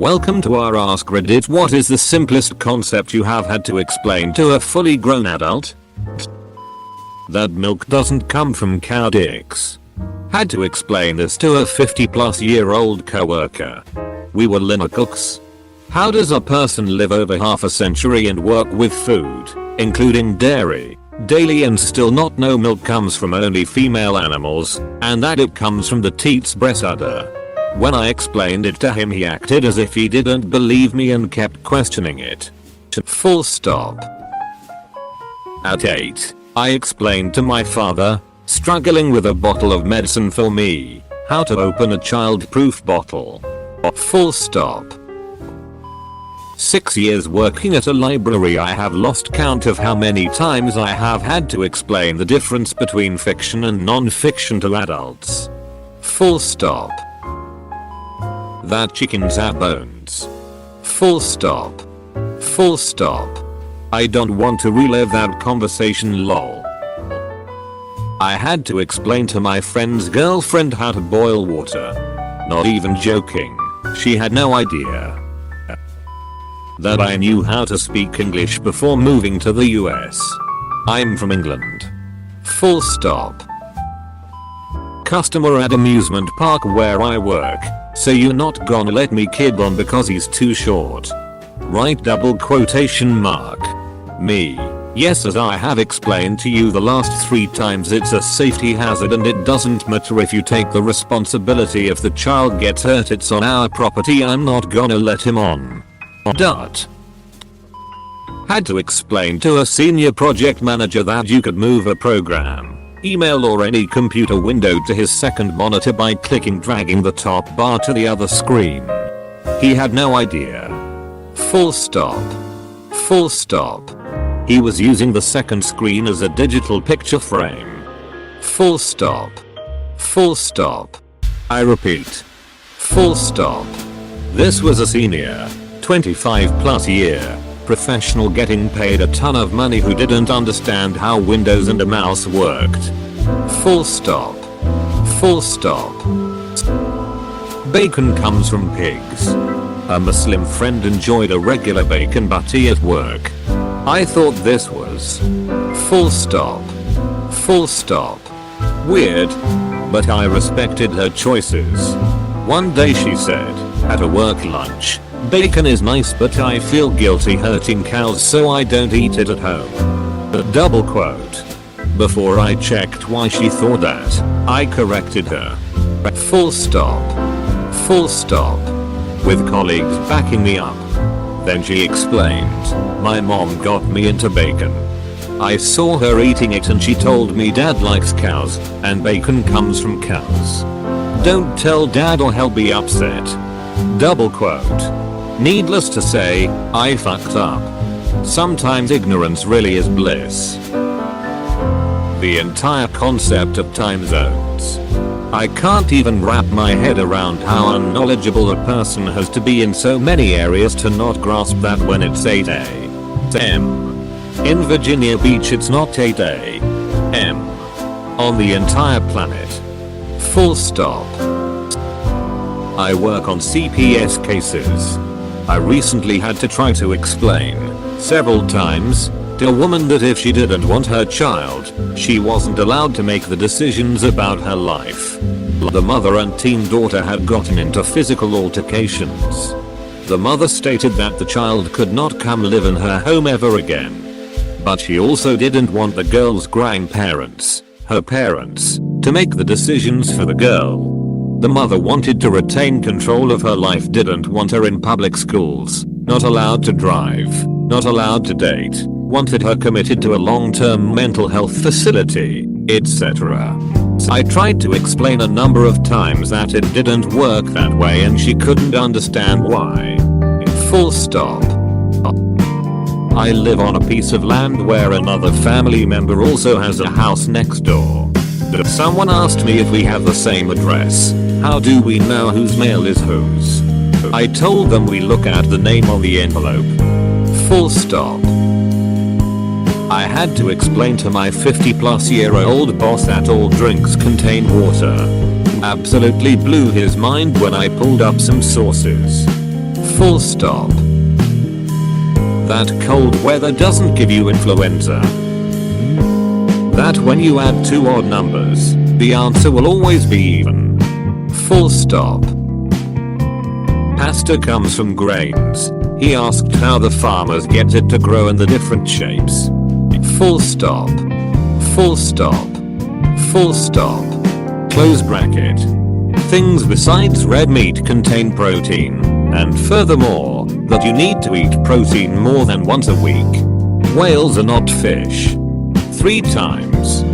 Welcome to our AskReddit. What is the simplest concept you have had to explain to a fully grown adult? That milk doesn't come from cow dicks. Had to explain this to a 50-plus-year-old coworker. We were Linux cooks. How does a person live over half a century and work with food, including dairy, daily and still not know milk comes from only female animals, and that it comes from the teat's breast udder? When I explained it to him, he acted as if he didn't believe me and kept questioning it. Full stop. At 8, I explained to my father, struggling with a bottle of medicine for me, how to open a child-proof bottle. Full stop. 6 years working at a library, I have lost count of how many times I have had to explain the difference between fiction and non-fiction to adults. Full stop. That chickens have bones. Full stop. Full stop. I don't want to relive that conversation, lol. I had to explain to my friend's girlfriend how to boil water. Not even joking. She had no idea that I knew how to speak English before moving to the US. I'm from England. Full stop. Customer at amusement park where I work. So you're not gonna let me kid on because he's too short? Right? Double quotation mark. Me. Yes, as I have explained to you the last 3 times, it's a safety hazard and it doesn't matter if you take the responsibility if the child gets hurt, it's on our property, I'm not gonna let him on. Had to explain to a senior project manager that you could move a program, email or any computer window to his second monitor by dragging the top bar to the other screen. He had no idea. Full stop. Full stop. He was using the second screen as a digital picture frame. Full stop. Full stop. I repeat. Full stop. This was a senior, 25+ year professional getting paid a ton of money who didn't understand how Windows and a mouse worked. Full stop. Full stop. Bacon comes from pigs. A Muslim friend enjoyed a regular bacon butty at work. I thought this was full stop. Full stop. Weird, but I respected her choices. One day she said, at a work lunch, bacon is nice but I feel guilty hurting cows so I don't eat it at home. Double quote. Before I checked why she thought that, I corrected her. Full stop. Full stop. With colleagues backing me up. Then she explained, my mom got me into bacon. I saw her eating it and she told me dad likes cows and bacon comes from cows. Don't tell dad or he'll be upset. Double quote. Needless to say, I fucked up. Sometimes ignorance really is bliss. The entire concept of time zones. I can't even wrap my head around how unknowledgeable a person has to be in so many areas to not grasp that when it's 8 a.m. in Virginia Beach it's not 8 a.m. on the entire planet. Full stop. I work on CPS cases. I recently had to try to explain, several times, to a woman that if she didn't want her child, she wasn't allowed to make the decisions about her life. The mother and teen daughter had gotten into physical altercations. The mother stated that the child could not come live in her home ever again. But she also didn't want the girl's grandparents, her parents, to make the decisions for the girl. The mother wanted to retain control of her life, didn't want her in public schools, not allowed to drive, not allowed to date, wanted her committed to a long-term mental health facility, etc. I tried to explain a number of times that it didn't work that way and she couldn't understand why. Full stop. I live on a piece of land where another family member also has a house next door. But someone asked me if we have the same address. How do we know whose mail is whose? I told them we look at the name on the envelope. Full stop. I had to explain to my 50-plus-year-old boss that all drinks contain water. Absolutely blew his mind when I pulled up some sources. Full stop. That cold weather doesn't give you influenza. That when you add two odd numbers, the answer will always be even. Full stop. Pasta comes from grains. He asked how the farmers get it to grow in the different shapes. Full stop. Full stop. Full stop. Close bracket. Things besides red meat contain protein, and furthermore, that you need to eat protein more than once a week. Whales are not fish. 3 times.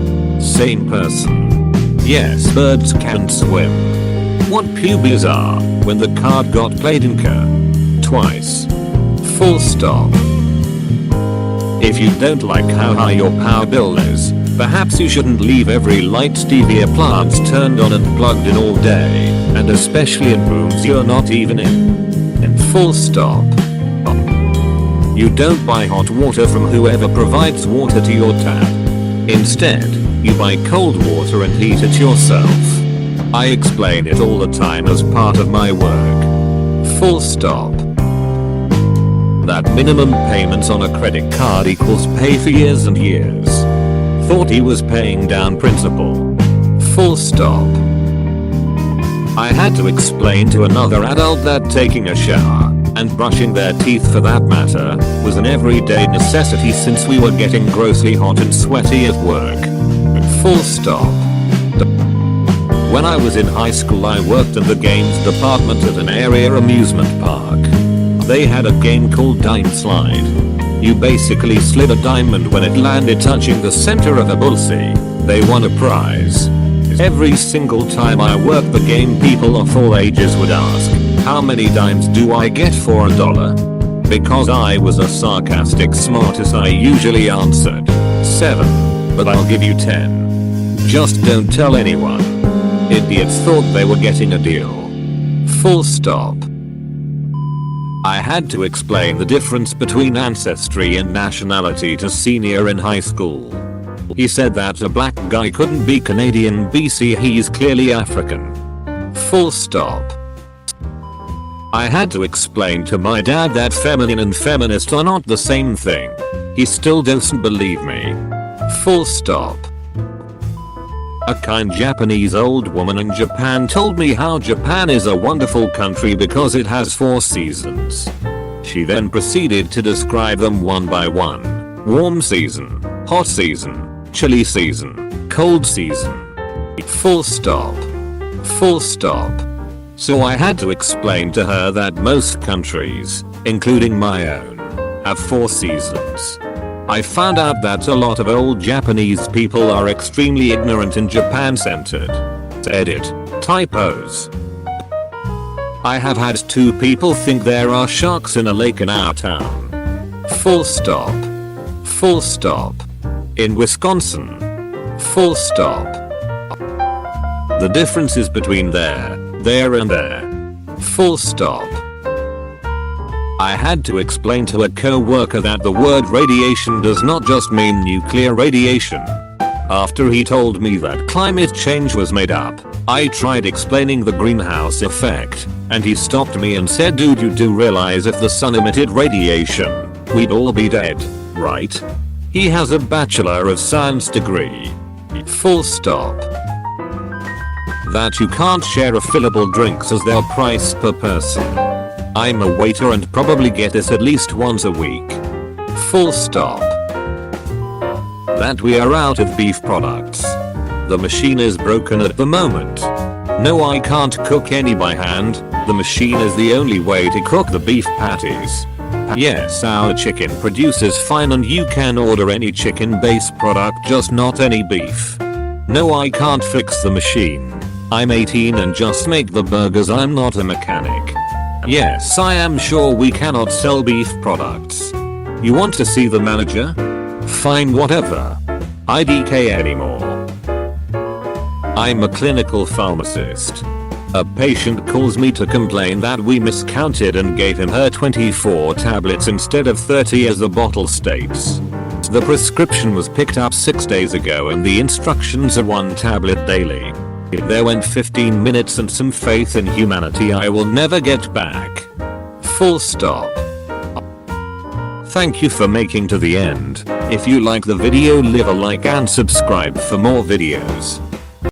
Same person. Yes, birds can swim. What pubes are when the card got played in K? Twice. Full stop. If you don't like how high your power bill is, perhaps you shouldn't leave every light stevia plants turned on and plugged in all day, and especially in rooms you're not even in. Full stop. You don't buy hot water from whoever provides water to your tap. Instead, you buy cold water and heat it yourself. I explain it all the time as part of my work. Full stop. That minimum payments on a credit card equals pay for years and years. Thought he was paying down principal. Full stop. I had to explain to another adult that taking a shower, and brushing their teeth for that matter, was an everyday necessity since we were getting grossly hot and sweaty at work. Full stop. When I was in high school I worked in the games department at an area amusement park. They had a game called Dime Slide. You basically slid a diamond when it landed touching the center of a bullseye. They won a prize. Every single time I worked the game people of all ages would ask, how many dimes do I get for $1? Because I was a sarcastic smartass I usually answered, 7, but I'll give you 10. Just don't tell anyone. Idiots thought they were getting a deal. Full stop. I had to explain the difference between ancestry and nationality to senior in high school. He said that a black guy couldn't be Canadian BC, he's clearly African. Full stop. I had to explain to my dad that feminine and feminist are not the same thing. He still doesn't believe me. Full stop. A kind Japanese old woman in Japan told me how Japan is a wonderful country because it has 4 seasons. She then proceeded to describe them one by one. Warm season, hot season, chilly season, cold season. Full stop. Full stop. So I had to explain to her that most countries, including my own, have 4 seasons. I found out that a lot of old Japanese people are extremely ignorant and Japan-centered. Edit. Typos. I have had 2 people think there are sharks in a lake in our town. Full stop. Full stop. In Wisconsin. Full stop. The differences between there and there. Full stop. I had to explain to a co-worker that the word radiation does not just mean nuclear radiation. After he told me that climate change was made up, I tried explaining the greenhouse effect, and he stopped me and said, dude, you do realize if the sun emitted radiation, we'd all be dead, right? He has a Bachelor of Science degree. Full stop. That you can't share refillable drinks as they're priced per person. I'm a waiter and probably get this at least once a week. Full stop. That we are out of beef products. The machine is broken at the moment. No, I can't cook any by hand. The machine is the only way to cook the beef patties. Yes, our chicken produces fine and you can order any chicken-based product, just not any beef. No, I can't fix the machine. I'm 18 and just make the burgers, I'm not a mechanic. Yes, I am sure we cannot sell beef products. You want to see the manager? Fine, whatever. IDK anymore. I'm a clinical pharmacist. A patient calls me to complain that we miscounted and gave him her 24 tablets instead of 30 as the bottle states. The prescription was picked up 6 days ago and the instructions are 1 tablet daily. If there went 15 minutes and some faith in humanity I will never get back. Full stop. Thank you for making to the end. If you like the video, leave a like and subscribe for more videos.